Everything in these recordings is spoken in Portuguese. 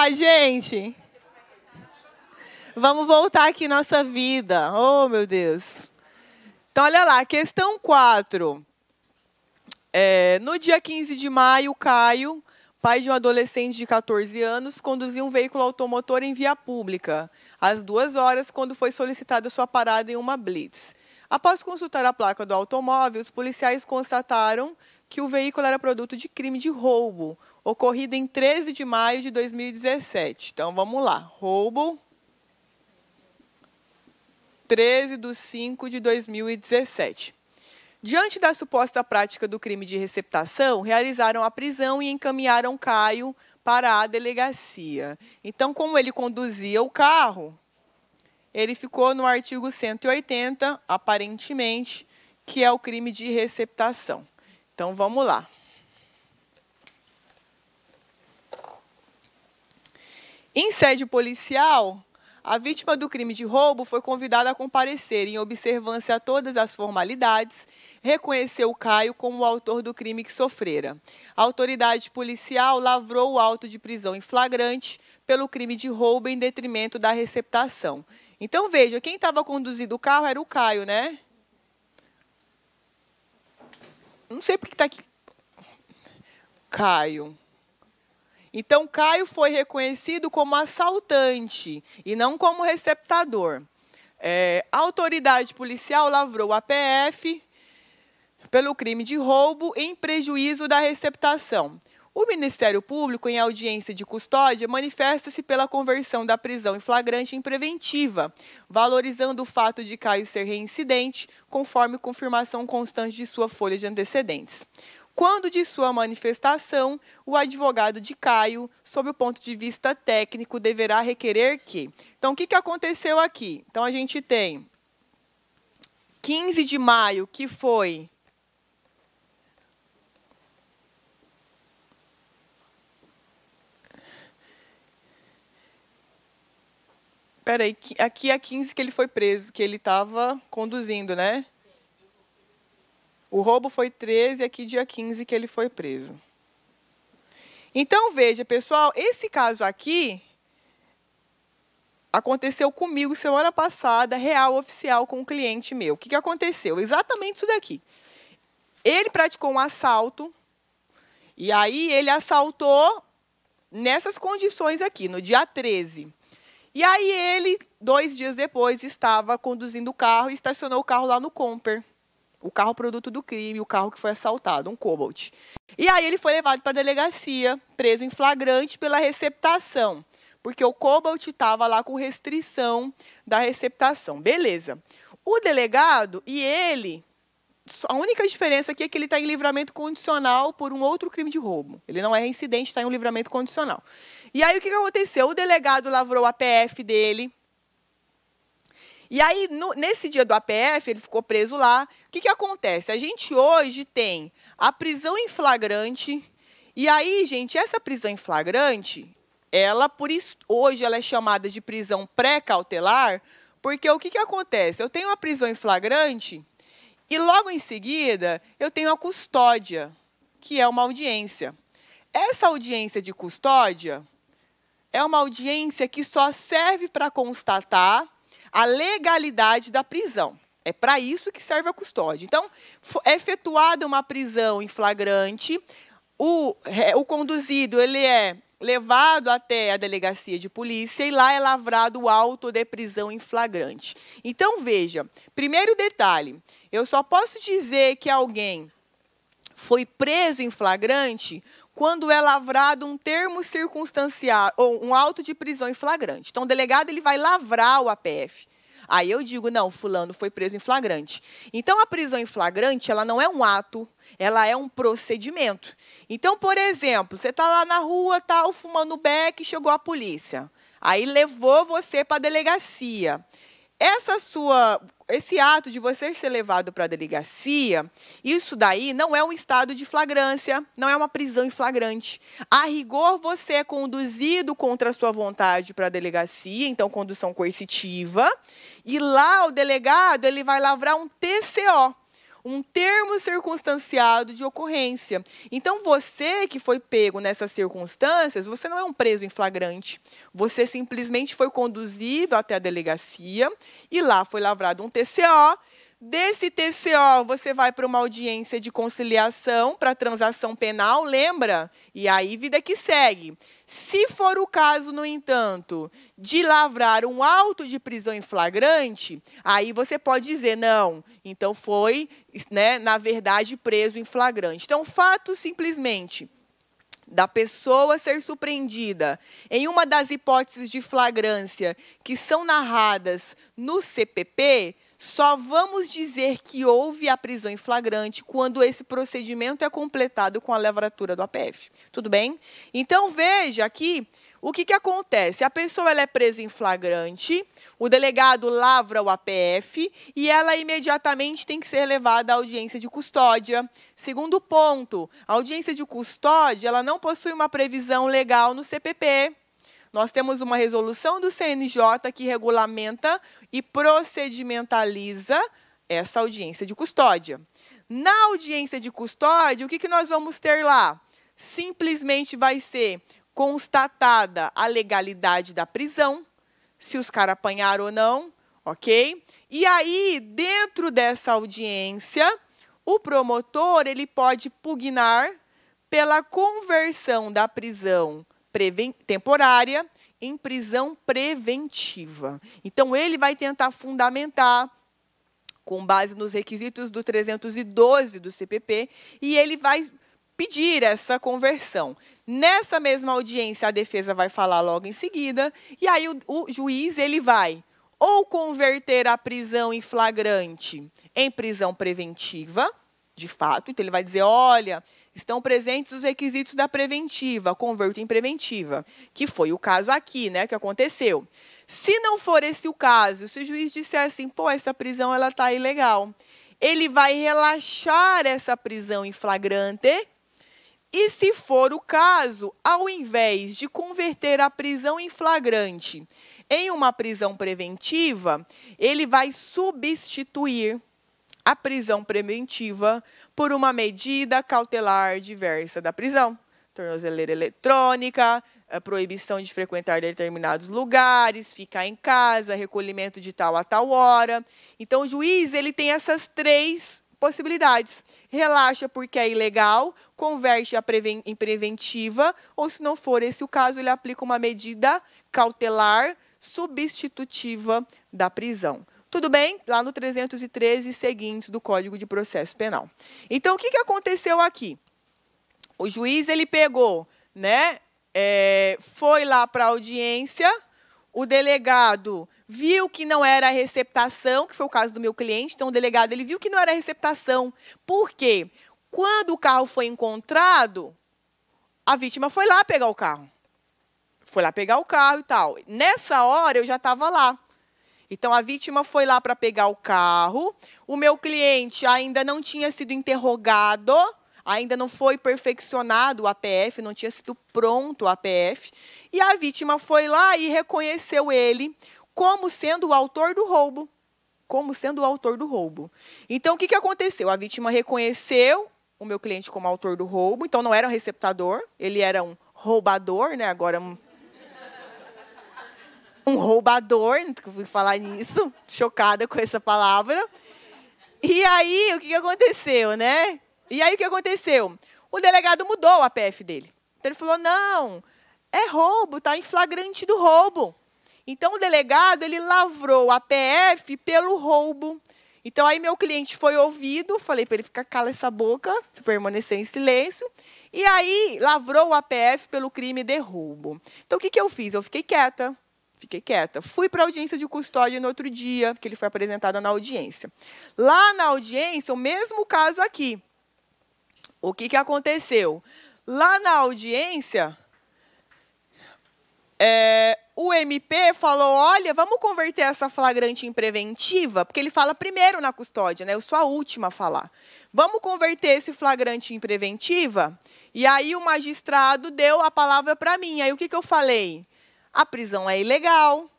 lá, gente. Vamos voltar aqui nossa vida. Oh, meu Deus. Então, olha lá, questão 4. No dia 15 de maio, Caio, pai de um adolescente de 14 anos, conduziu um veículo automotor em via pública, às 2 horas, quando foi solicitada sua parada em uma blitz. Após consultar a placa do automóvel, os policiais constataram que o veículo era produto de crime de roubo, ocorrido em 13 de maio de 2017. Então, vamos lá. Roubo, 13/5/2017. Diante da suposta prática do crime de receptação, realizaram a prisão e encaminharam Caio para a delegacia. Então, como ele conduzia o carro, ele ficou no artigo 180, aparentemente, que é o crime de receptação. Então, vamos lá. Em sede policial, a vítima do crime de roubo foi convidada a comparecer em observância a todas as formalidades, reconheceu Caio como o autor do crime que sofrera. A autoridade policial lavrou o auto de prisão em flagrante pelo crime de roubo em detrimento da receptação. Então, veja, quem estava conduzindo o carro era o Caio, né? Não sei porque está aqui. Caio. Então, Caio foi reconhecido como assaltante e não como receptador. A autoridade policial lavrou a PF pelo crime de roubo em prejuízo da receptação. O Ministério Público, em audiência de custódia, manifesta-se pela conversão da prisão em flagrante em preventiva, valorizando o fato de Caio ser reincidente, conforme confirmação constante de sua folha de antecedentes. Quando de sua manifestação, o advogado de Caio, sob o ponto de vista técnico, deverá requerer que... Então, o que aconteceu aqui? Então, a gente tem 15 de maio, que foi... Peraí, aqui é 15 que ele foi preso, que ele estava conduzindo, né? O roubo foi 13, aqui dia 15 que ele foi preso. Então, veja, pessoal, esse caso aqui aconteceu comigo semana passada, real, oficial, com um cliente meu. O que aconteceu? Exatamente isso daqui. Ele praticou um assalto, e aí ele assaltou nessas condições aqui, no dia 13. E aí ele, 2 dias depois, estava conduzindo o carro e estacionou o carro lá no Comper. O carro produto do crime, o carro que foi assaltado, um Cobalt. E aí ele foi levado para a delegacia, preso em flagrante pela receptação, porque o Cobalt estava lá com restrição da receptação. Beleza. O delegado e ele, a única diferença aqui é que ele está em livramento condicional por um outro crime de roubo. Ele não é reincidente, está em um livramento condicional. E aí o que aconteceu? O delegado lavrou a PF dele. E aí, nesse dia do APF, ele ficou preso lá. O que acontece? A gente hoje tem a prisão em flagrante. E aí, gente, essa prisão em flagrante, por isso, hoje ela é chamada de prisão pré-cautelar, porque o que acontece? Eu tenho a prisão em flagrante e, logo em seguida, eu tenho a custódia, que é uma audiência. Essa audiência de custódia é uma audiência que só serve para constatar a legalidade da prisão. É para isso que serve a custódia. Então, é efetuada uma prisão em flagrante, o conduzido ele é levado até a delegacia de polícia e lá é lavrado o auto de prisão em flagrante. Então, veja, primeiro detalhe, eu só posso dizer que alguém foi preso em flagrante quando é lavrado um termo circunstancial, ou um auto de prisão em flagrante. Então, o delegado ele vai lavrar o APF. Aí eu digo, não, fulano foi preso em flagrante. Então, a prisão em flagrante, ela não é um ato, ela é um procedimento. Então, por exemplo, você está lá na rua, tal, fumando beck, chegou a polícia. Aí levou você para a delegacia. Esse ato de você ser levado para a delegacia, isso daí não é um estado de flagrância, não é uma prisão em flagrante. A rigor, você é conduzido contra a sua vontade para a delegacia, então condução coercitiva, e lá o delegado ele vai lavrar um TCO. um termo circunstanciado de ocorrência. Então, você que foi pego nessas circunstâncias, você não é um preso em flagrante. Você simplesmente foi conduzido até a delegacia e lá foi lavrado um TCO. Desse TCO, você vai para uma audiência de conciliação para transação penal, lembra? E aí, vida que segue. Se for o caso, no entanto, de lavrar um auto de prisão em flagrante, aí você pode dizer, não, então foi, né, na verdade, preso em flagrante. Então, o fato simplesmente da pessoa ser surpreendida em uma das hipóteses de flagrância que são narradas no CPP, só vamos dizer que houve a prisão em flagrante quando esse procedimento é completado com a lavratura do APF. Tudo bem? Então, veja aqui o que acontece. A pessoa ela é presa em flagrante, o delegado lavra o APF e ela imediatamente tem que ser levada à audiência de custódia. Segundo ponto, a audiência de custódia ela não possui uma previsão legal no CPP. Nós temos uma resolução do CNJ que regulamenta e procedimentaliza essa audiência de custódia. Na audiência de custódia, o que nós vamos ter lá? Simplesmente vai ser constatada a legalidade da prisão, se os caras apanharam ou não, ok? E aí, dentro dessa audiência, o promotor ele pode pugnar pela conversão da prisão temporária em prisão preventiva. Então, ele vai tentar fundamentar, com base nos requisitos do 312 do CPP, e ele vai pedir essa conversão. Nessa mesma audiência, a defesa vai falar logo em seguida, e aí o juiz ele vai ou converter a prisão em flagrante em prisão preventiva, de fato, então ele vai dizer, olha, estão presentes os requisitos da preventiva, converto em preventiva, que foi o caso aqui, né, que aconteceu. Se não for esse o caso, se o juiz disser assim, pô, essa prisão ela está ilegal, ele vai relaxar essa prisão em flagrante e, se for o caso, ao invés de converter a prisão em flagrante em uma prisão preventiva, ele vai substituir a prisão preventiva por uma medida cautelar diversa da prisão. Tornozeleira eletrônica, a proibição de frequentar determinados lugares, ficar em casa, recolhimento de tal a tal hora. Então, o juiz ele tem essas três possibilidades. Relaxa porque é ilegal, converte em preventiva, ou, se não for esse o caso, ele aplica uma medida cautelar substitutiva da prisão. Tudo bem? Lá no 313 e seguintes do Código de Processo Penal. Então, o que aconteceu aqui? O juiz ele pegou, né, foi lá para a audiência, o delegado viu que não era receptação, que foi o caso do meu cliente, então o delegado ele viu que não era receptação. Por quê? Quando o carro foi encontrado, a vítima foi lá pegar o carro. Foi lá pegar o carro e tal. Nessa hora, eu já estava lá. Então, a vítima foi lá para pegar o carro, o meu cliente ainda não tinha sido interrogado, ainda não foi perfeccionado o APF, não tinha sido pronto o APF, e a vítima foi lá e reconheceu ele como sendo o autor do roubo. Como sendo o autor do roubo. Então, o que aconteceu? A vítima reconheceu o meu cliente como autor do roubo, então não era um receptador, ele era um roubador, né? Agora um roubador, nunca fui falar nisso, chocada com essa palavra. E aí, o que aconteceu, né? E aí, o que aconteceu? O delegado mudou o APF dele. Então, ele falou, não, é roubo, está em flagrante do roubo. Então, o delegado, ele lavrou o APF pelo roubo. Então, aí, meu cliente foi ouvido, falei para ele ficar cala essa boca, permanecer em silêncio. E aí, lavrou o APF pelo crime de roubo. Então, o que eu fiz? Eu fiquei quieta. Fui para a audiência de custódia no outro dia, que ele foi apresentado na audiência. Lá na audiência, o mesmo caso aqui. O que aconteceu? Lá na audiência, o MP falou, olha, vamos converter essa flagrante em preventiva, porque ele fala primeiro na custódia, né? Eu sou a última a falar. Vamos converter esse flagrante em preventiva? E aí o magistrado deu a palavra para mim. Aí o que eu falei? A prisão é ilegal.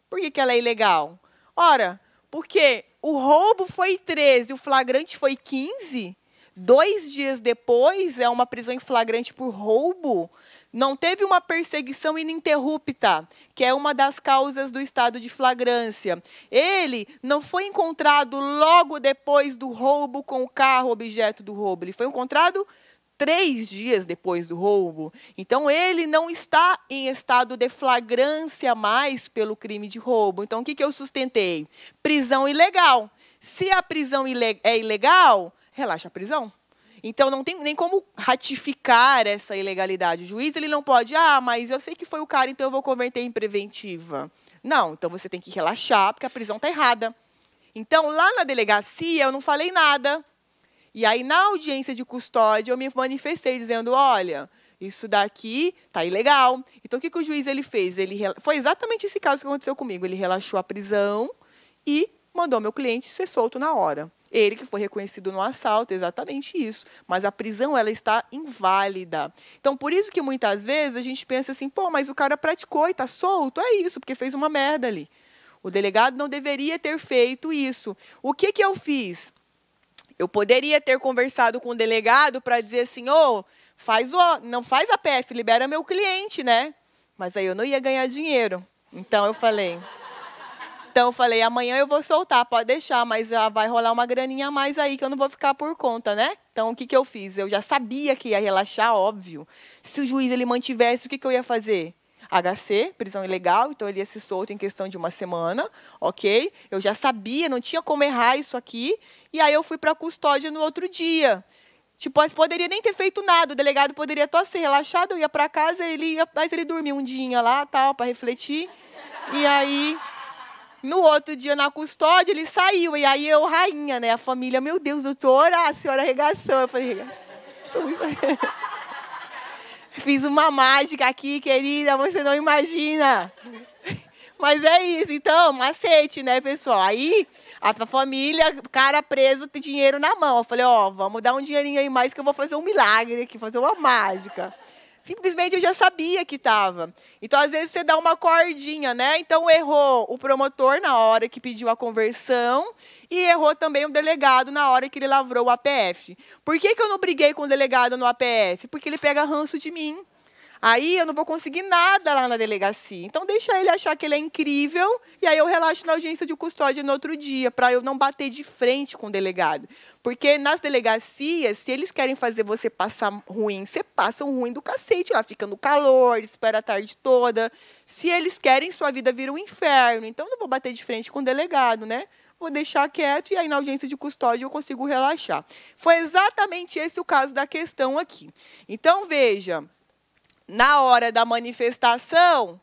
Por que ela é ilegal? Ora, porque o roubo foi 13, o flagrante foi 15, 2 dias depois é uma prisão em flagrante por roubo, não teve uma perseguição ininterrupta, que é uma das causas do estado de flagrância. Ele não foi encontrado logo depois do roubo com o carro objeto do roubo. Ele foi encontrado 3 dias depois do roubo. Então, ele não está em estado de flagrância mais pelo crime de roubo. Então, o que eu sustentei? Prisão ilegal. Se a prisão é ilegal, relaxa a prisão. Então, não tem nem como ratificar essa ilegalidade. O juiz ele não pode, mas eu sei que foi o cara, então eu vou converter em preventiva. Não, então você tem que relaxar, porque a prisão está errada. Então, lá na delegacia, eu não falei nada. E aí, na audiência de custódia, eu me manifestei dizendo, olha, isso daqui está ilegal. Então, o que o juiz ele fez? Foi exatamente esse caso que aconteceu comigo. Ele relaxou a prisão e mandou meu cliente ser solto na hora. Ele que foi reconhecido no assalto, exatamente isso. Mas a prisão ela está inválida. Então, por isso que muitas vezes a gente pensa assim, mas o cara praticou e está solto. É isso, porque fez uma merda ali. O delegado não deveria ter feito isso. O que eu fiz? Eu poderia ter conversado com o delegado para dizer assim, não faz a PF, libera meu cliente, né? Mas aí eu não ia ganhar dinheiro. Então, eu falei, amanhã eu vou soltar, pode deixar, mas já vai rolar uma graninha a mais aí que eu não vou ficar por conta, né? Então, o que eu fiz? Eu já sabia que ia relaxar, óbvio. Se o juiz ele mantivesse, o que eu ia fazer? HC, prisão ilegal, então ele ia se solto em questão de 1 semana, ok? Eu já sabia, não tinha como errar isso aqui, e aí eu fui para a custódia no outro dia. Tipo, poderia nem ter feito nada, o delegado poderia só ser relaxado, eu ia para casa, mas ele dormia um dia lá, tal, para refletir, e aí... No outro dia, na custódia, ele saiu. E aí, eu, rainha, né? A família, meu Deus, doutora, a senhora arregaçou. Eu falei, fiz uma mágica aqui, querida, você não imagina. Mas é isso. Então, macete, né, pessoal? Aí, a família, cara preso, tem dinheiro na mão. Eu falei, vamos dar um dinheirinho aí mais que eu vou fazer um milagre aqui, fazer uma mágica. Simplesmente eu já sabia que estava. Então, às vezes, você dá uma cordinha, né? Então, errou o promotor na hora que pediu a conversão e errou também o delegado na hora que ele lavrou o APF. Por que eu não briguei com o delegado no APF? Porque ele pega ranço de mim. Aí eu não vou conseguir nada lá na delegacia. Então, deixa ele achar que ele é incrível e aí eu relaxo na audiência de custódia no outro dia, para eu não bater de frente com o delegado. Porque nas delegacias, se eles querem fazer você passar ruim, você passa um ruim do cacete. Lá fica no calor, espera a tarde toda. Se eles querem, sua vida vira um inferno. Então, eu não vou bater de frente com o delegado, né? Vou deixar quieto e aí na audiência de custódia eu consigo relaxar. Foi exatamente esse o caso da questão aqui. Então, veja... Na hora da manifestação,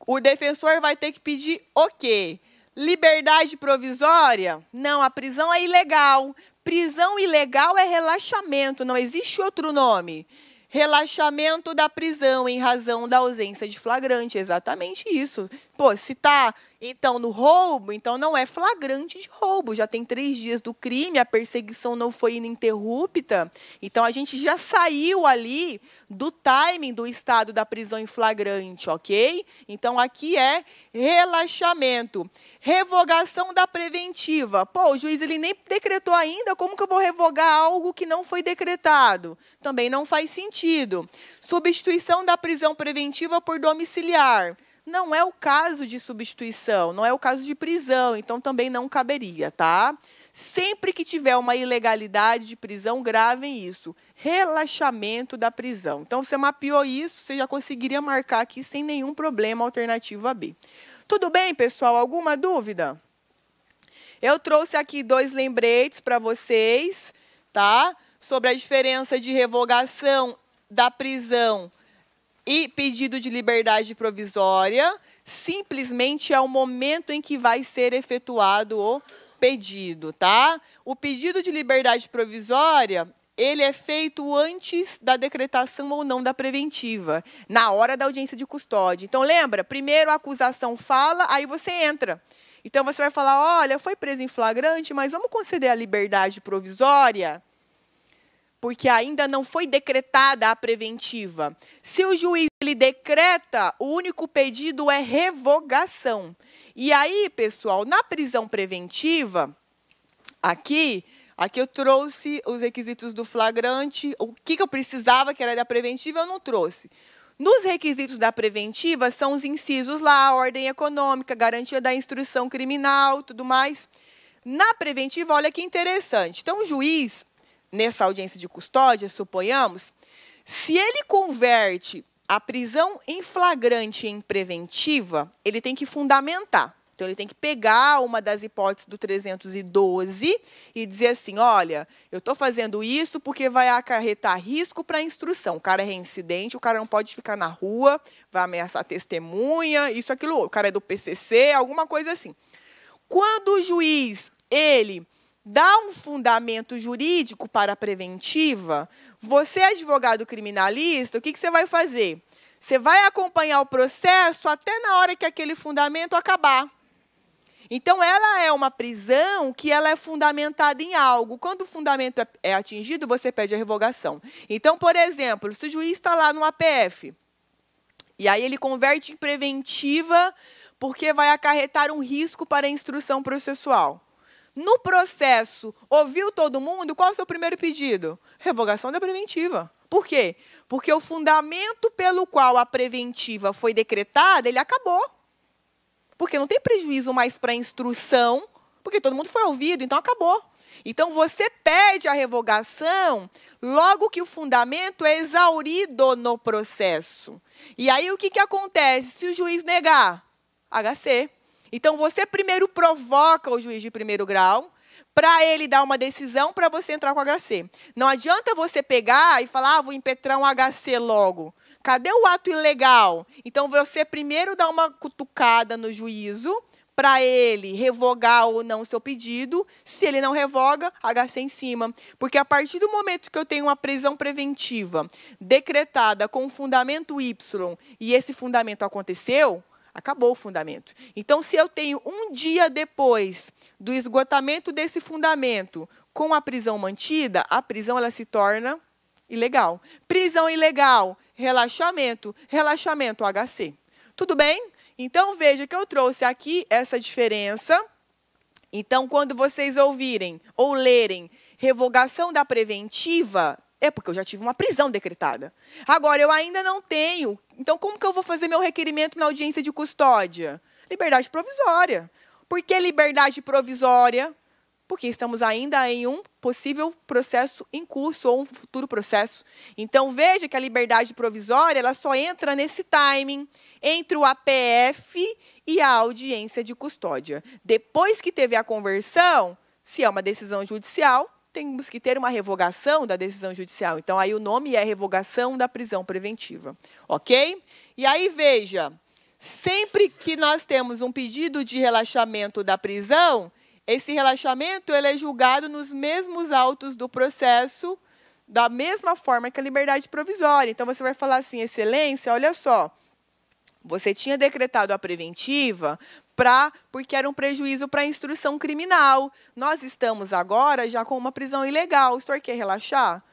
o defensor vai ter que pedir o quê? Liberdade provisória? Não, a prisão é ilegal. Prisão ilegal é relaxamento, não existe outro nome. Relaxamento da prisão em razão da ausência de flagrante, exatamente isso. Se está, então, no roubo, então não é flagrante de roubo. Já tem 3 dias do crime, a perseguição não foi ininterrupta. Então, a gente já saiu ali do timing do estado da prisão em flagrante, ok? Então, aqui é relaxamento. Revogação da preventiva. O juiz ele nem decretou ainda, como que eu vou revogar algo que não foi decretado? Também não faz sentido. Substituição da prisão preventiva por domiciliar. Não é o caso de substituição, não é o caso de prisão, então também não caberia, tá? Sempre que tiver uma ilegalidade de prisão, gravem isso. Relaxamento da prisão. Então, você mapeou isso, você já conseguiria marcar aqui sem nenhum problema, alternativa B. Tudo bem, pessoal? Alguma dúvida? Eu trouxe aqui 2 lembretes para vocês, tá? Sobre a diferença de revogação da prisão e pedido de liberdade provisória. Simplesmente é o momento em que vai ser efetuado o pedido, tá? O pedido de liberdade provisória, ele é feito antes da decretação ou não da preventiva, na hora da audiência de custódia. Então, lembra? Primeiro a acusação fala, aí você entra. Então, você vai falar, olha, foi preso em flagrante, mas vamos conceder a liberdade provisória? porque ainda não foi decretada a preventiva. Se o juiz ele decreta, o único pedido é revogação. E aí, pessoal, na prisão preventiva, aqui eu trouxe os requisitos do flagrante. O que eu precisava, que era da preventiva, eu não trouxe. Nos requisitos da preventiva, são os incisos lá, ordem econômica, garantia da instrução criminal, tudo mais. Na preventiva, olha que interessante. Então, o juiz, nessa audiência de custódia, suponhamos, se ele converte a prisão em flagrante em preventiva, ele tem que fundamentar. Então, ele tem que pegar uma das hipóteses do 312 e dizer assim, olha, eu estou fazendo isso porque vai acarretar risco para a instrução. O cara é reincidente, o cara não pode ficar na rua, vai ameaçar a testemunha, isso, aquilo, o cara é do PCC, alguma coisa assim. Quando o juiz, ele dá um fundamento jurídico para a preventiva, você, advogado criminalista, o que você vai fazer? Você vai acompanhar o processo até na hora que aquele fundamento acabar. Então, ela é uma prisão que ela é fundamentada em algo. Quando o fundamento é atingido, você pede a revogação. Então, por exemplo, se o juiz está lá no APF, e aí ele converte em preventiva porque vai acarretar um risco para a instrução processual. No processo, ouviu todo mundo? Qual é o seu primeiro pedido? Revogação da preventiva. Por quê? Porque o fundamento pelo qual a preventiva foi decretada, ele acabou. Porque não tem prejuízo mais para a instrução, porque todo mundo foi ouvido, então acabou. Então, você pede a revogação logo que o fundamento é exaurido no processo. E aí, o que acontece? Se o juiz negar, HC. Então, você primeiro provoca o juiz de primeiro grau para ele dar uma decisão para você entrar com o HC. Não adianta você pegar e falar, vou impetrar um HC logo. Cadê o ato ilegal? Então, você primeiro dá uma cutucada no juízo para ele revogar ou não o seu pedido. Se ele não revoga, HC em cima. Porque a partir do momento que eu tenho uma prisão preventiva decretada com fundamento Y e esse fundamento aconteceu, acabou o fundamento. Então, se eu tenho um dia depois do esgotamento desse fundamento com a prisão mantida, a prisão ela se torna ilegal. Prisão ilegal, relaxamento. Relaxamento, HC. Tudo bem? Então, veja que eu trouxe aqui essa diferença. Então, quando vocês ouvirem ou lerem revogação da preventiva, é porque eu já tive uma prisão decretada. Agora, eu ainda não tenho. Então, como que eu vou fazer meu requerimento na audiência de custódia? Liberdade provisória. Por que liberdade provisória? Porque estamos ainda em um possível processo em curso ou um futuro processo. Então, veja que a liberdade provisória ela só entra nesse timing entre o APF e a audiência de custódia. Depois que teve a conversão, se é uma decisão judicial, temos que ter uma revogação da decisão judicial. Então, aí o nome é revogação da prisão preventiva. Ok? E aí, veja, sempre que nós temos um pedido de relaxamento da prisão, esse relaxamento ele é julgado nos mesmos autos do processo, da mesma forma que a liberdade provisória. Então, você vai falar assim, excelência, olha só, você tinha decretado a preventiva porque era um prejuízo para a instrução criminal. Nós estamos agora já com uma prisão ilegal. O senhor quer relaxar?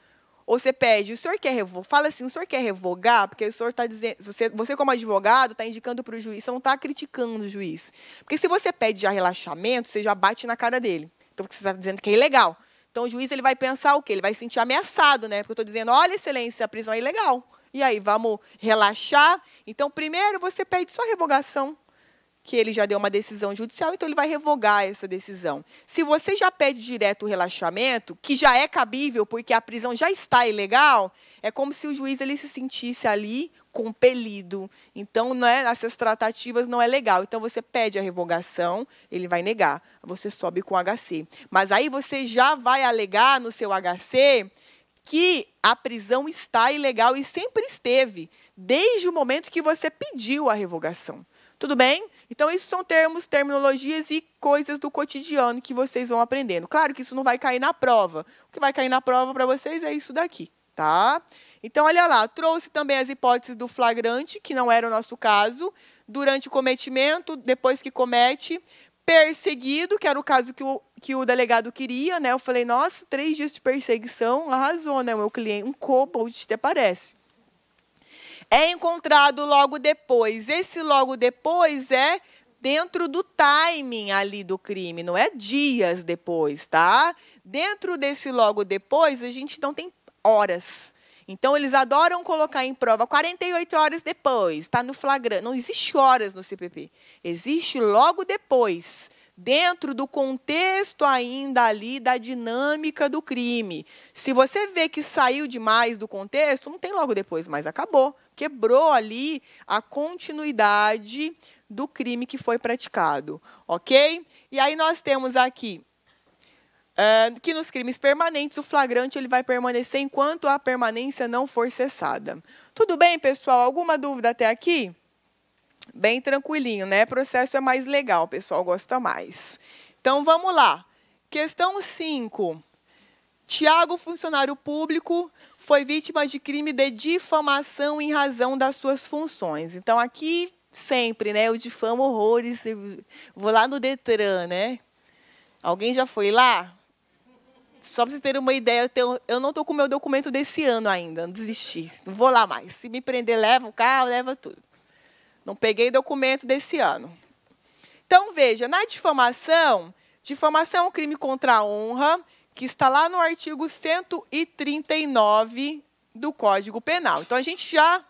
Ou você pede, o senhor quer revogar? Fala assim, o senhor quer revogar? Porque o senhor está dizendo, você como advogado está indicando para o juiz, você não está criticando o juiz. Porque se você pede já relaxamento, você já bate na cara dele. Então, porque você está dizendo que é ilegal. Então, o juiz ele vai pensar o quê? Ele vai se sentir ameaçado, né? Porque eu estou dizendo, olha, excelência, a prisão é ilegal. E aí, vamos relaxar? Então, primeiro, você pede só revogação, que ele já deu uma decisão judicial, então ele vai revogar essa decisão. Se você já pede direto o relaxamento, que já é cabível, porque a prisão já está ilegal, é como se o juiz ele se sentisse ali compelido. Então, essas tratativas não é legal. Então, você pede a revogação, ele vai negar. Você sobe com o HC. Mas aí você já vai alegar no seu HC que a prisão está ilegal e sempre esteve, desde o momento que você pediu a revogação. Tudo bem? Então, isso são termos, terminologias e coisas do cotidiano que vocês vão aprendendo. Claro que isso não vai cair na prova. O que vai cair na prova para vocês é isso daqui, tá? Então, olha lá, trouxe também as hipóteses do flagrante, que não era o nosso caso, durante o cometimento, depois que comete, perseguido, que era o caso que o delegado queria, né? Eu falei, nossa, 3 dias de perseguição, arrasou, né? O meu cliente, um kobold, até parece. É encontrado logo depois. Esse logo depois é dentro do timing ali do crime, não é dias depois, tá? Dentro desse logo depois, a gente não tem horas. Então, eles adoram colocar em prova 48 horas depois, está no flagrante. Não existe horas no CPP. Existe logo depois, dentro do contexto ainda ali da dinâmica do crime. Se você vê que saiu demais do contexto, não tem logo depois, mas acabou. Quebrou ali a continuidade do crime que foi praticado, ok? E aí nós temos aqui que nos crimes permanentes, o flagrante ele vai permanecer enquanto a permanência não for cessada. Tudo bem, pessoal? Alguma dúvida até aqui? Bem tranquilinho, né? O processo é mais legal, o pessoal gosta mais. Então, vamos lá. Questão 5. Tiago, funcionário público, foi vítima de crime de difamação em razão das suas funções. Então, aqui, sempre, né? Eu difamo horrores. Vou lá no Detran, né? Alguém já foi lá? Só para vocês terem uma ideia, eu não estou com o meu documento desse ano ainda, não desisti, não vou lá mais. Se me prender, leva o carro, leva tudo. Não peguei documento desse ano. Então, veja, na difamação é um crime contra a honra, que está lá no artigo 139 do Código Penal. Então, a gente já...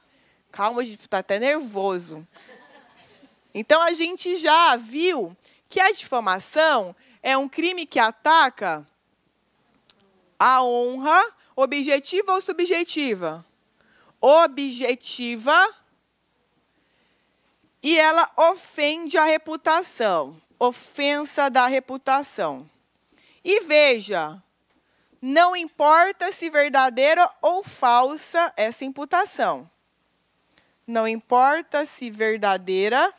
Calma, a gente está até nervoso. Então, a gente já viu que a difamação é um crime que ataca a honra, objetiva ou subjetiva? Objetiva. E ela ofende a reputação. Ofensa da reputação. E veja, não importa se verdadeira ou falsa essa imputação. Não importa se verdadeira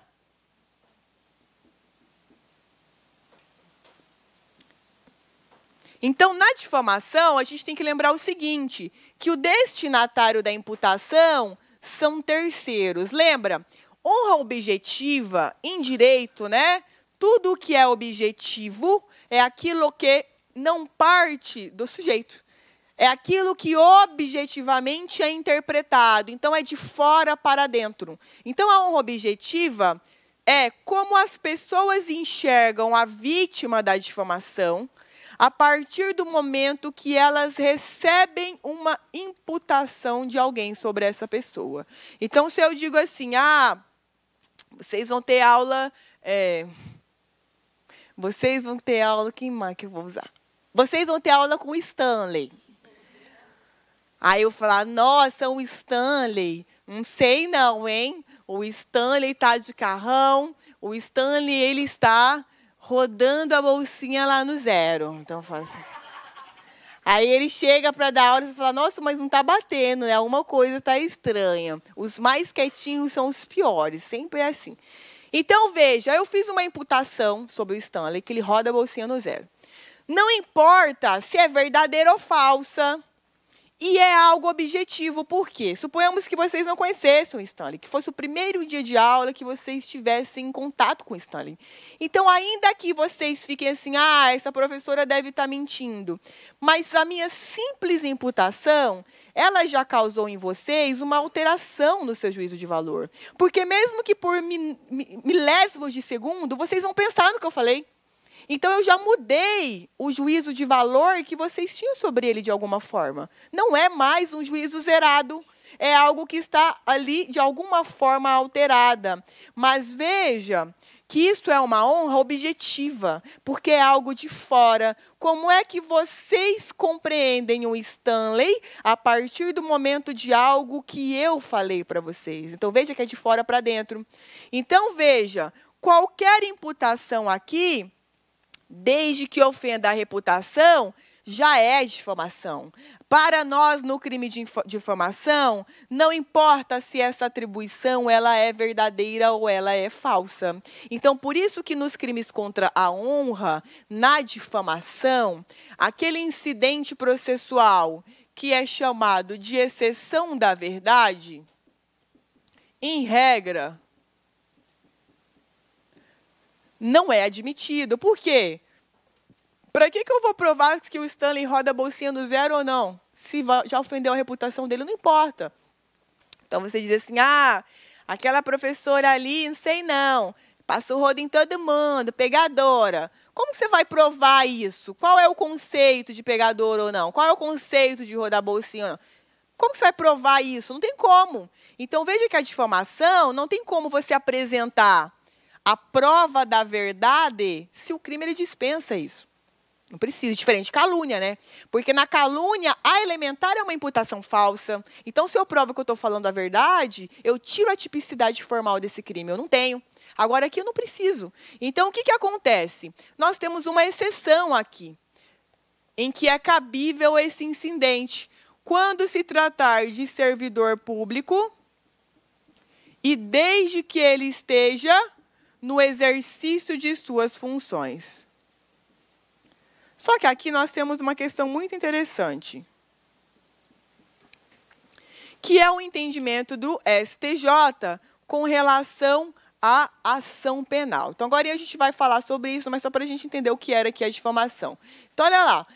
Então, na difamação, a gente tem que lembrar o seguinte, que o destinatário da imputação são terceiros. Lembra? Honra objetiva, em direito, né? Tudo o que é objetivo é aquilo que não parte do sujeito. É aquilo que objetivamente é interpretado. Então, é de fora para dentro. Então, a honra objetiva é como as pessoas enxergam a vítima da difamação a partir do momento que elas recebem uma imputação de alguém sobre essa pessoa. Então, se eu digo assim, vocês vão ter aula... vocês vão ter aula... Quem mais que eu vou usar? Vocês vão ter aula com o Stanley. Aí eu falar, nossa, o Stanley, não sei não, hein? O Stanley está de carrão, o Stanley ele está rodando a bolsinha lá no zero. Então, eu falo assim. Aí ele chega para dar aula e fala, nossa, mas não está batendo, né? Alguma coisa está estranha. Os mais quietinhos são os piores, sempre é assim. Então, veja, eu fiz uma imputação sobre o Stanley, que ele roda a bolsinha no zero. Não importa se é verdadeira ou falsa, e é algo objetivo. Por quê? Suponhamos que vocês não conhecessem o Stanley, que fosse o primeiro dia de aula que vocês estivessem em contato com o Stanley. Então, ainda que vocês fiquem assim, essa professora deve estar mentindo, mas a minha simples imputação, ela já causou em vocês uma alteração no seu juízo de valor. Porque mesmo que por milésimos de segundo, vocês vão pensar no que eu falei. Então, eu já mudei o juízo de valor que vocês tinham sobre ele de alguma forma. Não é mais um juízo zerado. É algo que está ali de alguma forma alterada. Mas veja que isso é uma honra objetiva, porque é algo de fora. Como é que vocês compreendem o Stanley a partir do momento de algo que eu falei para vocês? Então, veja que é de fora para dentro. Então, veja, qualquer imputação aqui, desde que ofenda a reputação, já é difamação. Para nós, no crime de difamação, não importa se essa atribuição ela é verdadeira ou ela é falsa. Então, por isso que nos crimes contra a honra, na difamação, aquele incidente processual que é chamado de exceção da verdade, em regra, não é admitido. Por quê? Para que eu vou provar que o Stanley roda a bolsinha do zero ou não? Se já ofendeu a reputação dele, não importa. Então, você diz assim, aquela professora ali, não sei não, passa o rodo em todo mundo, pegadora. Como você vai provar isso? Qual é o conceito de pegadora ou não? Qual é o conceito de rodar a bolsinha ou não? Como você vai provar isso? Não tem como. Então, veja que a difamação não tem como você apresentar a prova da verdade se o crime ele dispensa isso. Não precisa, diferente de calúnia, né? Porque na calúnia, a elementar é uma imputação falsa. Então, se eu provo que eu estou falando a verdade, eu tiro a tipicidade formal desse crime. Eu não tenho. Agora, aqui eu não preciso. Então, o que acontece? Nós temos uma exceção aqui, em que é cabível esse incidente. Quando se tratar de servidor público e desde que ele esteja no exercício de suas funções. Só que aqui nós temos uma questão muito interessante, que é o entendimento do STJ com relação à ação penal. Então, agora a gente vai falar sobre isso, mas só para a gente entender o que era aqui a difamação. Então, olha lá.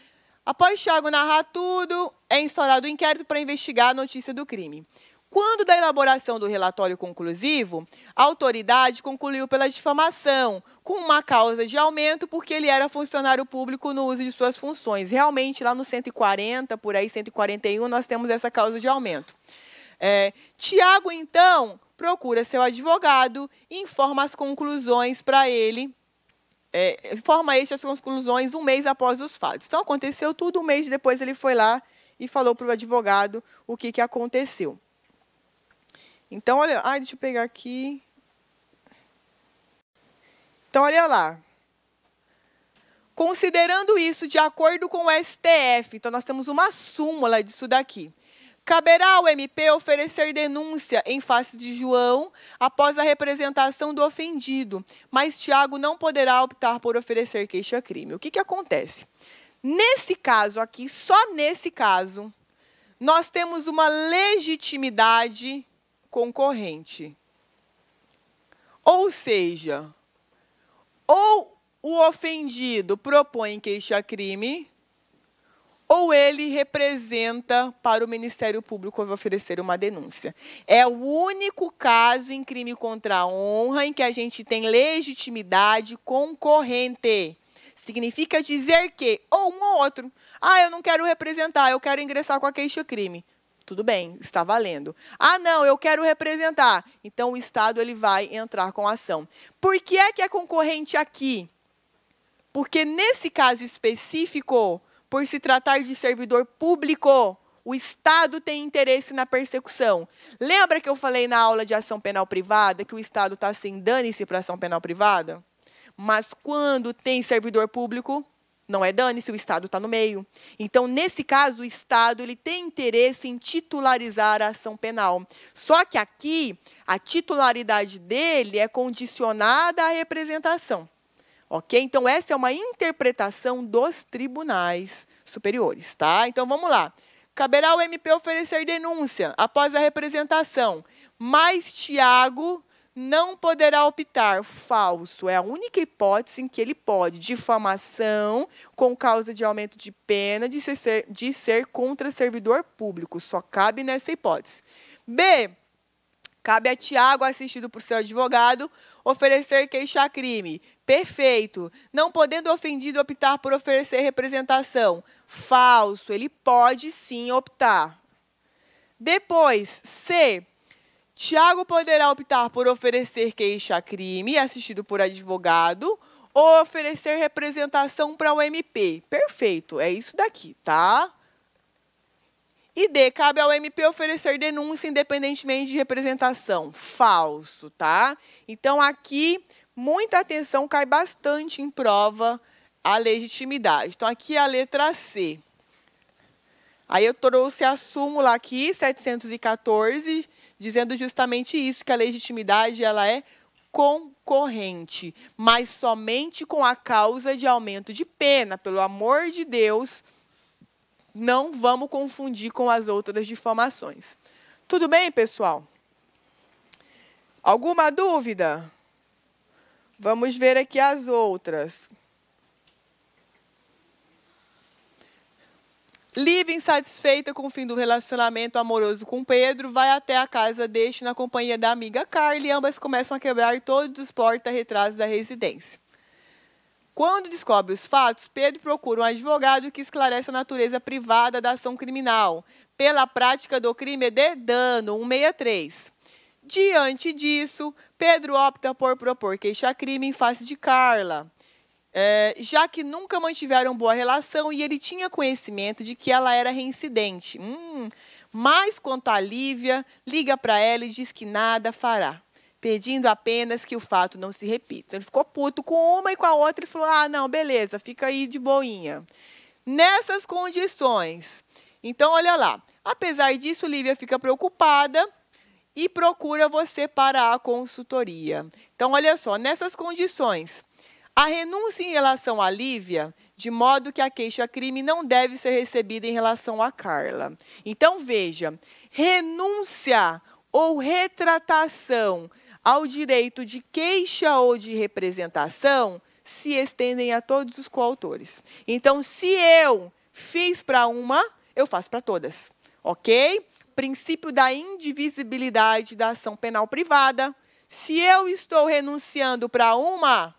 Após Thiago narrar tudo, é instaurado o inquérito para investigar a notícia do crime. Quando da elaboração do relatório conclusivo, a autoridade concluiu pela difamação, com uma causa de aumento, porque ele era funcionário público no uso de suas funções. Realmente, lá no 140, por aí, 141, nós temos essa causa de aumento. Tiago, então, procura seu advogado e informa as conclusões para ele, as conclusões um mês após os fatos. Então, aconteceu tudo, um mês depois ele foi lá e falou para o advogado o que aconteceu. Então, olha, deixa eu pegar aqui. Então, olha lá. Considerando isso de acordo com o STF, então nós temos uma súmula disso daqui. Caberá ao MP oferecer denúncia em face de João após a representação do ofendido, mas Tiago não poderá optar por oferecer queixa-crime. O que acontece? Nesse caso aqui, só nesse caso, nós temos uma legitimidade concorrente. Ou seja, ou o ofendido propõe queixa-crime, ou ele representa para o Ministério Público oferecer uma denúncia. É o único caso em crime contra a honra em que a gente tem legitimidade concorrente. Significa dizer que, ou um ou outro, eu não quero representar, eu quero ingressar com a queixa-crime. Tudo bem, está valendo. Não, eu quero representar. Então, o Estado ele vai entrar com a ação. Por que é concorrente aqui? Porque, nesse caso específico, por se tratar de servidor público, o Estado tem interesse na persecução. Lembra que eu falei na aula de ação penal privada que o Estado está assim, dane-se para ação penal privada? Mas, quando tem servidor público, não é dane-se, o Estado está no meio. Então, nesse caso, o Estado ele tem interesse em titularizar a ação penal. Só que aqui, a titularidade dele é condicionada à representação. Ok? Então, essa é uma interpretação dos tribunais superiores. Tá? Então, vamos lá. Caberá ao MP oferecer denúncia após a representação, mas Tiago não poderá optar. Falso. É a única hipótese em que ele pode. Difamação com causa de aumento de pena de ser contra servidor público. Só cabe nessa hipótese. B. Cabe a Tiago, assistido por seu advogado, oferecer queixa-crime. Perfeito. Não podendo o ofendido optar por oferecer representação. Falso. Ele pode sim optar. Depois, C. Tiago poderá optar por oferecer queixa-crime, assistido por advogado, ou oferecer representação para o MP. Perfeito, é isso daqui, tá? E D, cabe ao MP oferecer denúncia independentemente de representação. Falso, tá? Então, aqui, muita atenção, cai bastante em prova a legitimidade. Então, aqui é a letra C. Aí eu trouxe a súmula aqui, 714, dizendo justamente isso, que a legitimidade ela é concorrente, mas somente com a causa de aumento de pena. Pelo amor de Deus, não vamos confundir com as outras difamações. Tudo bem, pessoal? Alguma dúvida? Vamos ver aqui as outras. Lívia, insatisfeita com o fim do relacionamento amoroso com Pedro, vai até a casa deste na companhia da amiga Carla e ambas começam a quebrar todos os porta-retratos da residência. Quando descobre os fatos, Pedro procura um advogado que esclarece a natureza privada da ação criminal, pela prática do crime de dano, 163. Diante disso, Pedro opta por propor queixa-crime em face de Carla, já que nunca mantiveram boa relação e ele tinha conhecimento de que ela era reincidente. Mas, quanto a Lívia, liga para ela e diz que nada fará, pedindo apenas que o fato não se repita. Ele ficou puto com uma e com a outra e falou, não, beleza, fica aí de boinha. Nessas condições, então, olha lá, apesar disso, Lívia fica preocupada e procura você para a consultoria. Então, olha só, nessas condições, a renúncia em relação a Lívia, de modo que a queixa-crime não deve ser recebida em relação a Carla. Então, veja, renúncia ou retratação ao direito de queixa ou de representação se estendem a todos os coautores. Então, se eu fiz para uma, eu faço para todas, ok? Princípio da indivisibilidade da ação penal privada. Se eu estou renunciando para uma,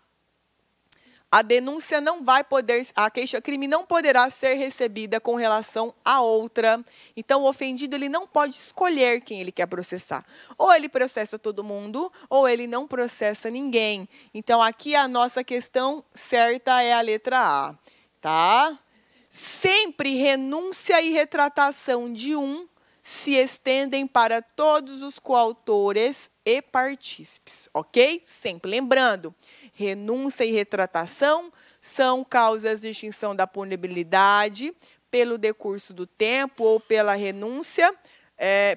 a denúncia não vai poder, a queixa-crime não poderá ser recebida com relação à outra. Então, o ofendido ele não pode escolher quem ele quer processar. Ou ele processa todo mundo, ou ele não processa ninguém. Então, aqui a nossa questão certa é a letra A, tá? Sempre renúncia e retratação de um se estendem para todos os coautores e partícipes, ok? Sempre lembrando, renúncia e retratação são causas de extinção da punibilidade pelo decurso do tempo ou pela renúncia,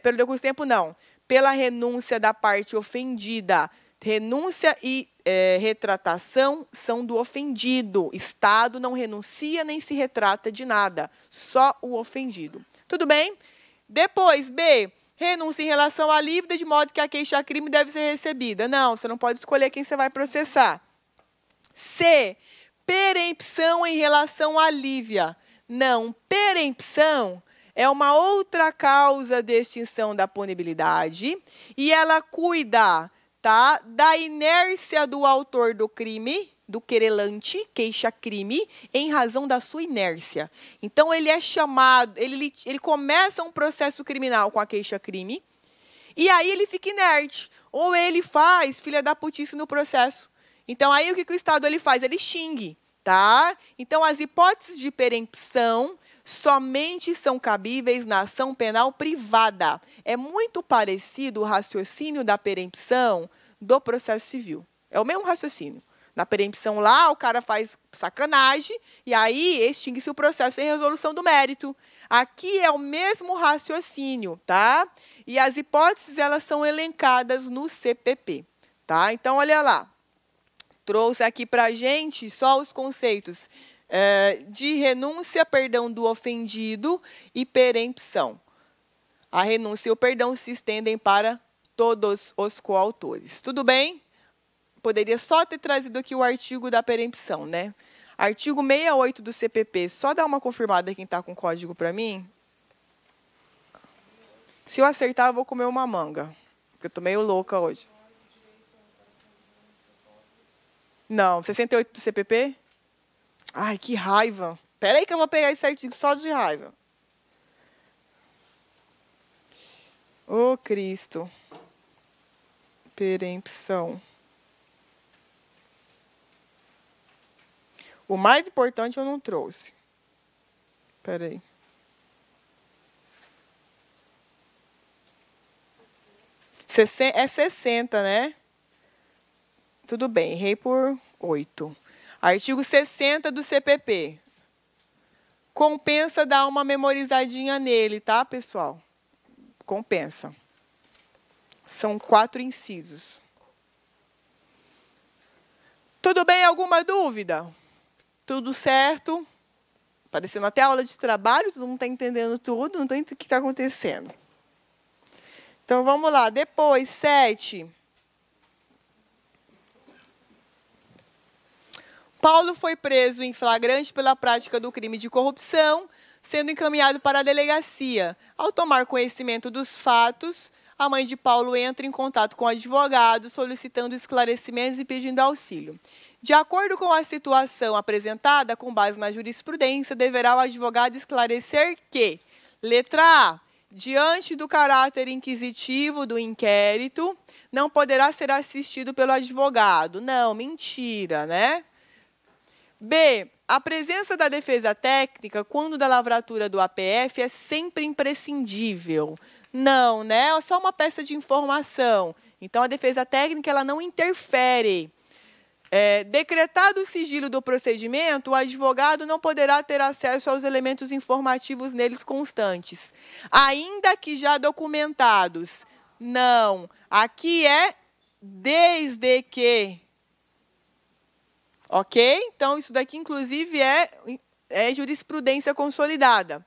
pelo decurso do tempo não, pela renúncia da parte ofendida. Renúncia e retratação são do ofendido. Estado não renuncia nem se retrata de nada, só o ofendido. Tudo bem? Depois, B, renúncia em relação à Lívia, de modo que a queixa-crime deve ser recebida. Não, você não pode escolher quem você vai processar. C, perempção em relação à Lívia. Não, perempção é uma outra causa de extinção da punibilidade e ela cuida, tá, da inércia do autor do crime, do querelante, queixa-crime, em razão da sua inércia. Então, ele é chamado, ele começa um processo criminal com a queixa-crime, e aí ele fica inerte, ou ele faz filha da putice no processo. Então, aí o que o Estado ele faz? Ele extingue, tá? Então, as hipóteses de perempção somente são cabíveis na ação penal privada. É muito parecido o raciocínio da perempção do processo civil. É o mesmo raciocínio. Na perempção lá, o cara faz sacanagem e aí extingue-se o processo sem resolução do mérito. Aqui é o mesmo raciocínio, tá? E as hipóteses, elas são elencadas no CPP, tá? Então, olha lá. Trouxe aqui para a gente só os conceitos de renúncia, perdão do ofendido e perempção. A renúncia e o perdão se estendem para todos os coautores. Tudo bem? Poderia só ter trazido aqui o artigo da perempção, né? Artigo 68 do CPP. Só dá uma confirmada quem está com código para mim. Se eu acertar, eu vou comer uma manga. Porque eu estou meio louca hoje. Não, 68 do CPP? Ai, que raiva. Espera aí que eu vou pegar esse artigo só de raiva. Ô, Cristo. Perempção. O mais importante eu não trouxe. Espera aí. É 60, né? Tudo bem, errei por 8. Artigo 60 do CPP. Compensa dar uma memorizadinha nele, tá, pessoal? Compensa. São 4 incisos. Tudo bem? Alguma dúvida? Tudo certo? Parecendo até aula de trabalho, todo mundo está entendendo tudo, não entendo o que está acontecendo. Então, vamos lá. Depois, 7. Paulo foi preso em flagrante pela prática do crime de corrupção, sendo encaminhado para a delegacia. Ao tomar conhecimento dos fatos, a mãe de Paulo entra em contato com o advogado, solicitando esclarecimentos e pedindo auxílio. De acordo com a situação apresentada, com base na jurisprudência, deverá o advogado esclarecer que, letra A, diante do caráter inquisitivo do inquérito, não poderá ser assistido pelo advogado. Não, mentira, né? B, a presença da defesa técnica, quando da lavratura do APF, é sempre imprescindível. Não, né? É só uma peça de informação. Então, a defesa técnica ela não interfere. Decretado o sigilo do procedimento, o advogado não poderá ter acesso aos elementos informativos neles constantes, ainda que já documentados. Não, aqui é desde que. Ok? Então, isso daqui, inclusive, é jurisprudência consolidada.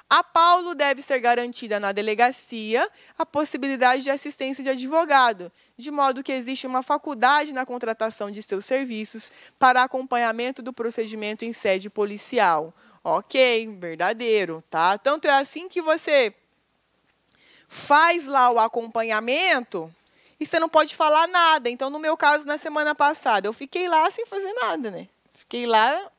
A Paulo deve ser garantida na delegacia a possibilidade de assistência de advogado, de modo que existe uma faculdade na contratação de seus serviços para acompanhamento do procedimento em sede policial. Ok, verdadeiro, tá? Tanto é assim que você faz lá o acompanhamento e você não pode falar nada. Então, no meu caso, na semana passada, eu fiquei lá sem fazer nada, né? Fiquei lá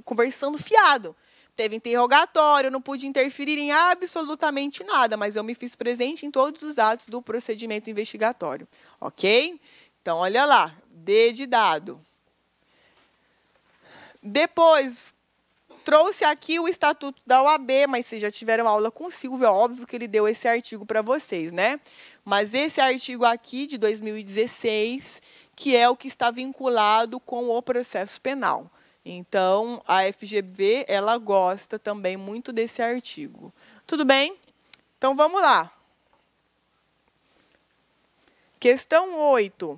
conversando fiado. Teve interrogatório, eu não pude interferir em absolutamente nada, mas eu me fiz presente em todos os atos do procedimento investigatório. Ok? Então, olha lá, D de dado. Depois, trouxe aqui o Estatuto da OAB, mas vocês já tiveram aula com o Silvio, é óbvio que ele deu esse artigo para vocês, né? Mas esse artigo aqui, de 2016, que é o que está vinculado com o processo penal. Então, a FGV, ela gosta também muito desse artigo. Tudo bem? Então, vamos lá. Questão 8.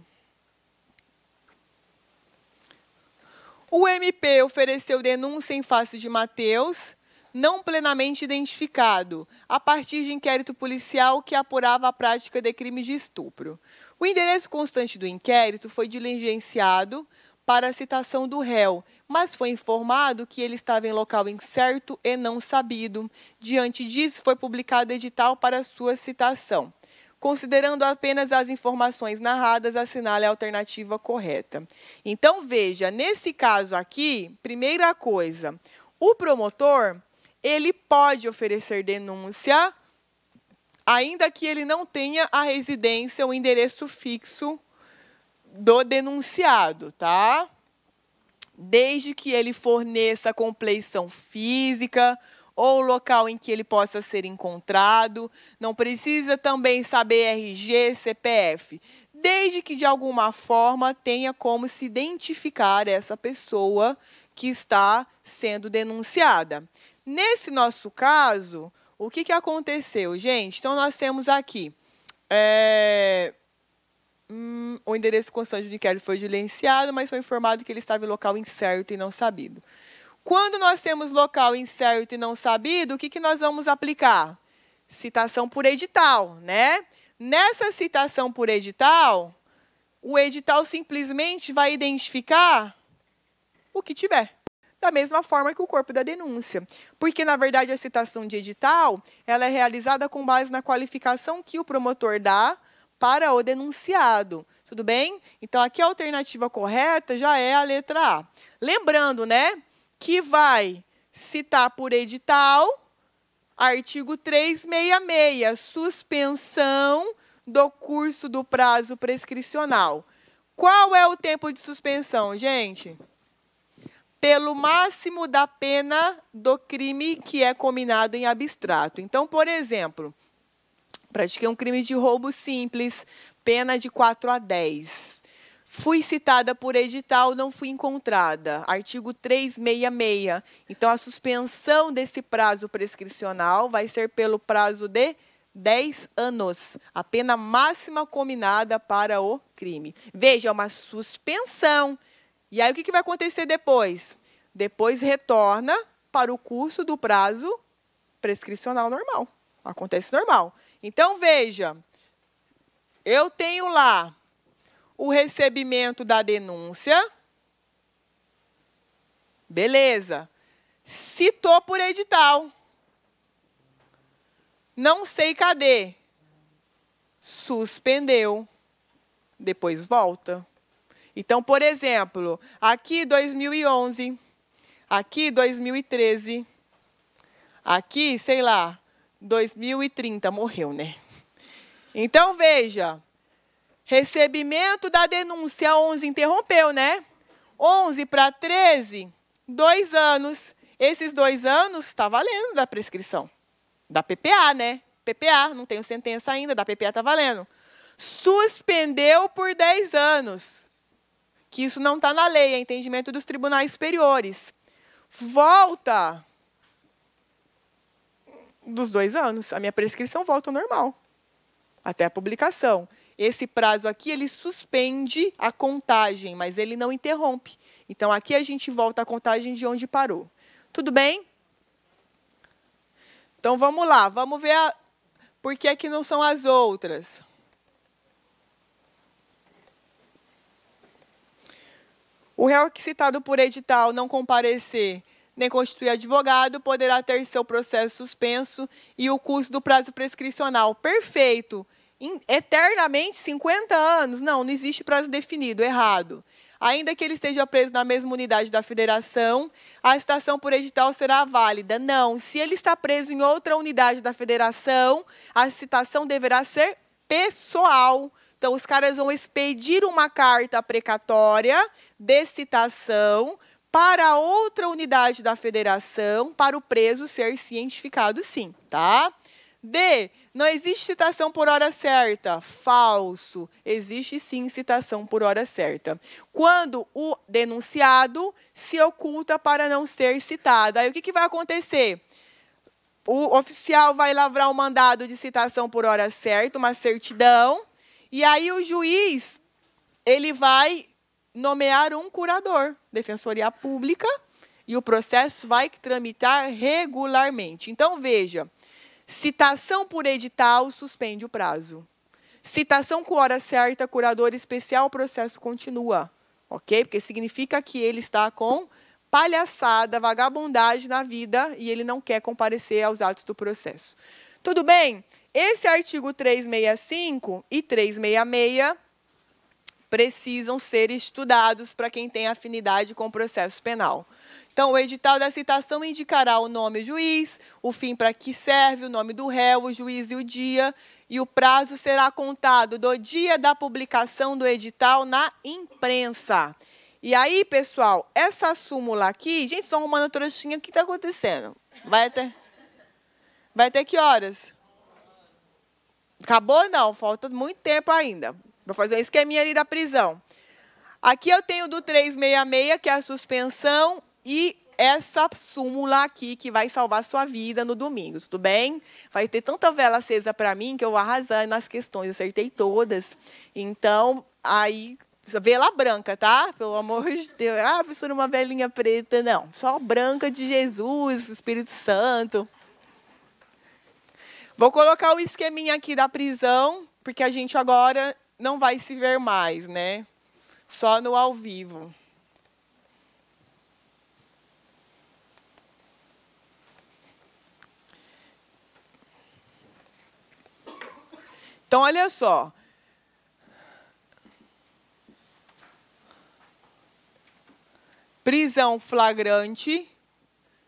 O MP ofereceu denúncia em face de Mateus, não plenamente identificado, a partir de inquérito policial que apurava a prática de crime de estupro. O endereço constante do inquérito foi diligenciado para a citação do réu, mas foi informado que ele estava em local incerto e não sabido. Diante disso, foi publicado edital para sua citação. Considerando apenas as informações narradas, assinale a alternativa correta. Então, veja, nesse caso aqui, primeira coisa, o promotor, ele pode oferecer denúncia, ainda que ele não tenha a residência, o endereço fixo do denunciado, tá? Desde que ele forneça compleição física ou local em que ele possa ser encontrado. Não precisa também saber RG, CPF. Desde que, de alguma forma, tenha como se identificar essa pessoa que está sendo denunciada. Nesse nosso caso, o que aconteceu, gente? Então, nós temos aqui... o endereço constante do inquérito foi diligenciado, mas foi informado que ele estava em local incerto e não sabido. Quando nós temos local incerto e não sabido, o que nós vamos aplicar? Citação por edital, né? Nessa citação por edital, o edital simplesmente vai identificar o que tiver. Da mesma forma que o corpo da denúncia. Porque, na verdade, a citação de edital ela é realizada com base na qualificação que o promotor dá para o denunciado. Tudo bem? Então, aqui a alternativa correta já é a letra A. Lembrando, né, que vai citar por edital, artigo 366, suspensão do curso do prazo prescricional. Qual é o tempo de suspensão, gente? Pelo máximo da pena do crime que é cominado em abstrato. Então, por exemplo, pratiquei um crime de roubo simples, pena de 4 a 10. Fui citada por edital, não fui encontrada. Artigo 366. Então, a suspensão desse prazo prescricional vai ser pelo prazo de 10 anos. A pena máxima cominada para o crime. Veja, é uma suspensão. E aí, o que vai acontecer depois? Depois retorna para o curso do prazo prescricional normal. Acontece normal. Então, veja, eu tenho lá o recebimento da denúncia, Beleza. Citou por edital. Não sei cadê. Suspendeu. Depois volta. Então, por exemplo, aqui 2011, aqui 2013, aqui, sei lá, 2030, morreu, né? Então, veja, recebimento da denúncia 11, interrompeu, né? 11 para 13, 2 anos. Esses 2 anos está valendo da prescrição. Da PPA, né? PPA, não tenho sentença ainda, da PPA está valendo. Suspendeu por 10 anos. Que isso não está na lei, é entendimento dos tribunais superiores. Volta dos 2 anos, a minha prescrição volta ao normal, até a publicação. Esse prazo aqui, ele suspende a contagem, mas ele não interrompe. Então, aqui a gente volta a contagem de onde parou. Tudo bem? Então, vamos lá, vamos ver por que é que não são as outras. O réu que citado por edital não comparecer nem constituir advogado poderá ter seu processo suspenso e o curso do prazo prescricional. Perfeito. Eternamente 50 anos? Não, não existe prazo definido, errado. Ainda que ele esteja preso na mesma unidade da federação, a citação por edital será válida. Não, se ele está preso em outra unidade da federação, a citação deverá ser pessoal. Então, os caras vão expedir uma carta precatória de citação para outra unidade da federação, para o preso ser cientificado, sim, tá? D. Não existe citação por hora certa. Falso. Existe, sim, citação por hora certa. Quando o denunciado se oculta para não ser citado. Aí, o que vai acontecer? O oficial vai lavrar um mandado de citação por hora certa, uma certidão, e aí o juiz, ele vai nomear um curador, defensoria pública, e o processo vai tramitar regularmente. Então, veja, citação por edital suspende o prazo. Citação com hora certa, curador especial, o processo continua. Ok? Porque significa que ele está com palhaçada, vagabundagem na vida e ele não quer comparecer aos atos do processo. Tudo bem? Esse artigo 365 e 366 precisam ser estudados para quem tem afinidade com o processo penal. Então, o edital da citação indicará o nome do juiz, o fim para que serve, o nome do réu, o juiz e o dia, e o prazo será contado do dia da publicação do edital na imprensa. E aí, pessoal, essa súmula aqui, gente, só arrumando a trouxinha, o que está acontecendo? Vai até que horas? Acabou? Não, falta muito tempo ainda. Vou fazer um esqueminha ali da prisão. Aqui eu tenho do 366, que é a suspensão, e essa súmula aqui, que vai salvar a sua vida no domingo, tudo bem? Vai ter tanta vela acesa para mim, que eu vou arrasar nas questões, acertei todas. Então, aí, vela branca, tá? Pelo amor de Deus. Ah, professora, uma velinha preta. Não, só branca de Jesus, Espírito Santo. Vou colocar o esqueminha aqui da prisão, porque a gente agora não vai se ver mais, né? Só no ao vivo. Então, olha só. Prisão flagrante.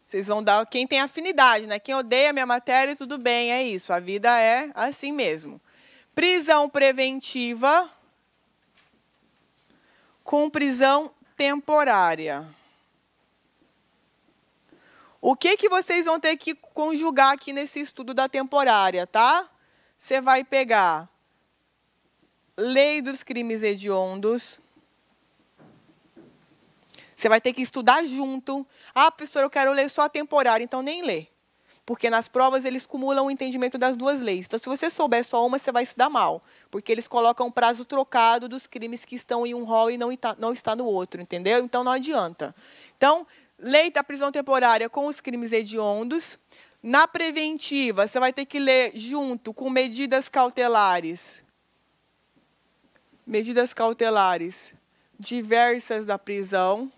Vocês vão dar quem tem afinidade, né? Quem odeia a minha matéria, tudo bem, é isso. A vida é assim mesmo. Prisão preventiva com prisão temporária. O que vocês vão ter que conjugar aqui nesse estudo da temporária, tá? Você vai pegar Lei dos Crimes Hediondos. Você vai ter que estudar junto. Ah, professor, eu quero ler só a temporária, então nem lê. Porque nas provas eles cumulam o entendimento das duas leis. Então, se você souber só uma, você vai se dar mal. Porque eles colocam o prazo trocado dos crimes que estão em um rol e não está no outro, entendeu? Então, não adianta. Então, lei da prisão temporária com os crimes hediondos. Na preventiva, você vai ter que ler junto com medidas cautelares. Medidas cautelares diversas da prisão.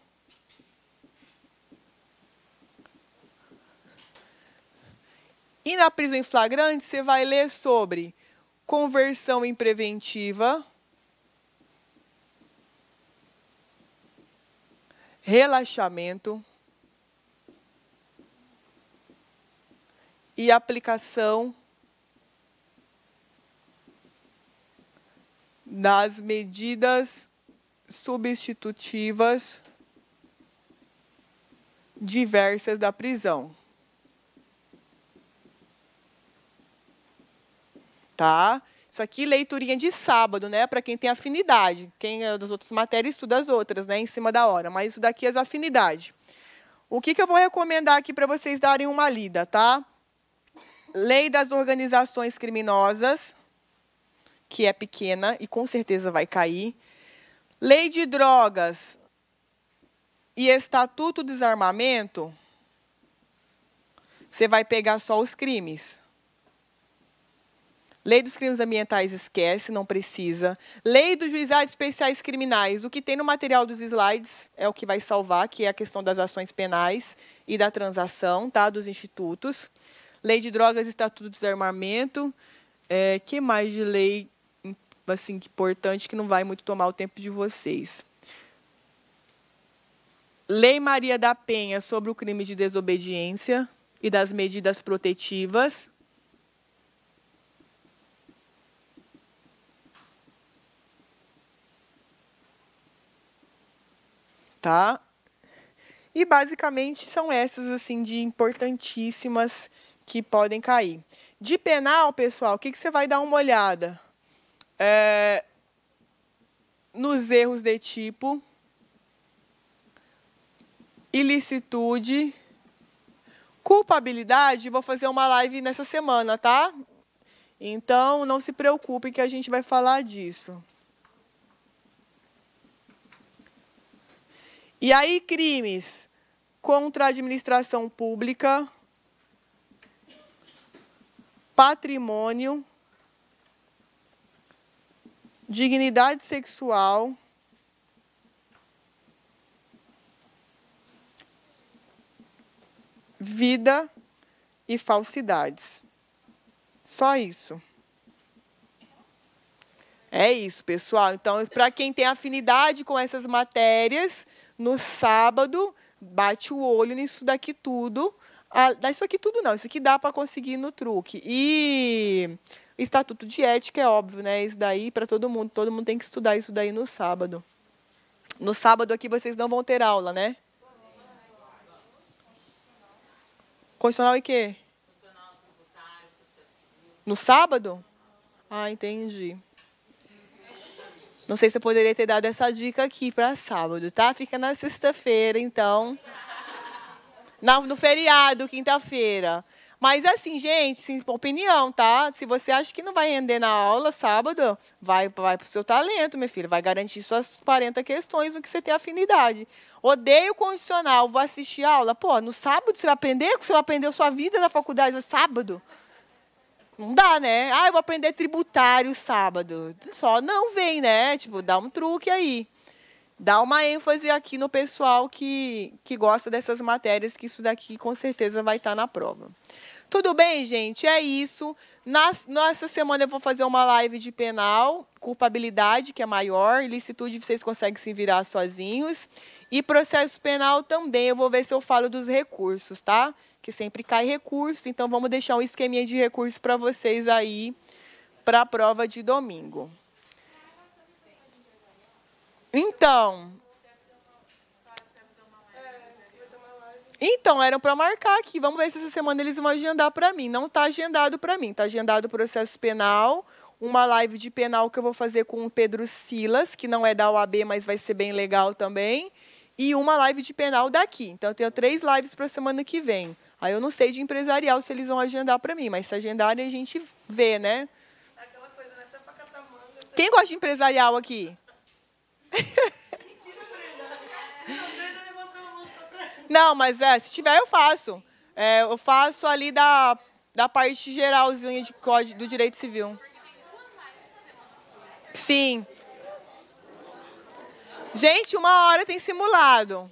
E na prisão em flagrante, você vai ler sobre conversão em preventiva, relaxamento e aplicação das medidas substitutivas diversas da prisão. Tá? Isso aqui, leiturinha de sábado, né? Para quem tem afinidade. Quem é das outras matérias, estuda as outras, né? Em cima da hora. Mas isso daqui é as afinidades. O que eu vou recomendar aqui para vocês darem uma lida, tá? Lei das organizações criminosas, que é pequena e com certeza vai cair. Lei de drogas e Estatuto do Desarmamento, você vai pegar só os crimes. Lei dos crimes ambientais, esquece, não precisa. Lei dos juizados especiais criminais, o que tem no material dos slides é o que vai salvar, que é a questão das ações penais e da transação, tá, dos institutos. Lei de drogas e Estatuto do Desarmamento. Que mais de lei assim, importante que não vai muito tomar o tempo de vocês? Lei Maria da Penha sobre o crime de desobediência e das medidas protetivas. Tá? E basicamente são essas assim de importantíssimas que podem cair. De penal, pessoal, o que você vai dar uma olhada? Nos erros de tipo, ilicitude, culpabilidade. Vou fazer uma live nessa semana, tá? Então, não se preocupe que a gente vai falar disso. E aí, crimes contra a administração pública, patrimônio, dignidade sexual, vida e falsidades. Só isso. É isso, pessoal. Então, para quem tem afinidade com essas matérias, no sábado, bate o olho nisso daqui tudo. Isso aqui tudo não, isso aqui dá para conseguir no truque. E Estatuto de Ética é óbvio, né? Isso daí para todo mundo tem que estudar isso daí no sábado. No sábado aqui vocês não vão ter aula, né? Constitucional e quê? No sábado? Ah, entendi. Não sei se eu poderia ter dado essa dica aqui para sábado, tá? Fica na sexta-feira, então. No feriado, quinta-feira. Mas assim, gente, sim, opinião, tá? Se você acha que não vai render na aula sábado, vai pro seu talento, minha filha. Vai garantir suas 40 questões no que você tem afinidade. Odeio condicional, vou assistir aula. Pô, no sábado você vai aprender? Você vai aprender a sua vida na faculdade no sábado? Não dá, né? Ah, eu vou aprender tributário sábado. Só não vem, né? Tipo, dá um truque aí. Dá uma ênfase aqui no pessoal que gosta dessas matérias, que isso daqui com certeza vai estar na prova. Tudo bem, gente? É isso. Nessa semana eu vou fazer uma live de penal, culpabilidade, que é maior, ilicitude vocês conseguem se virar sozinhos. E processo penal também, eu vou ver se eu falo dos recursos, tá? Que sempre cai recurso, então vamos deixar um esqueminha de recursos para vocês aí, para a prova de domingo. Então, era para marcar aqui. Vamos ver se essa semana eles vão agendar para mim. Não está agendado para mim. Está agendado o processo penal, uma live de penal que eu vou fazer com o Pedro Silas, que não é da UAB, mas vai ser bem legal também. E uma live de penal daqui. Então, eu tenho 3 lives para a semana que vem. Aí eu não sei de empresarial se eles vão agendar para mim, mas se agendarem a gente vê, né? Aquela coisa, né? Até pra catar manga. Quem gosta de empresarial aqui? Mentira, Brenda levantou a mão só pra... Não, mas se tiver eu faço. Eu faço ali da parte geralzinha de código do direito civil. Sim. Gente, 1 hora tem simulado.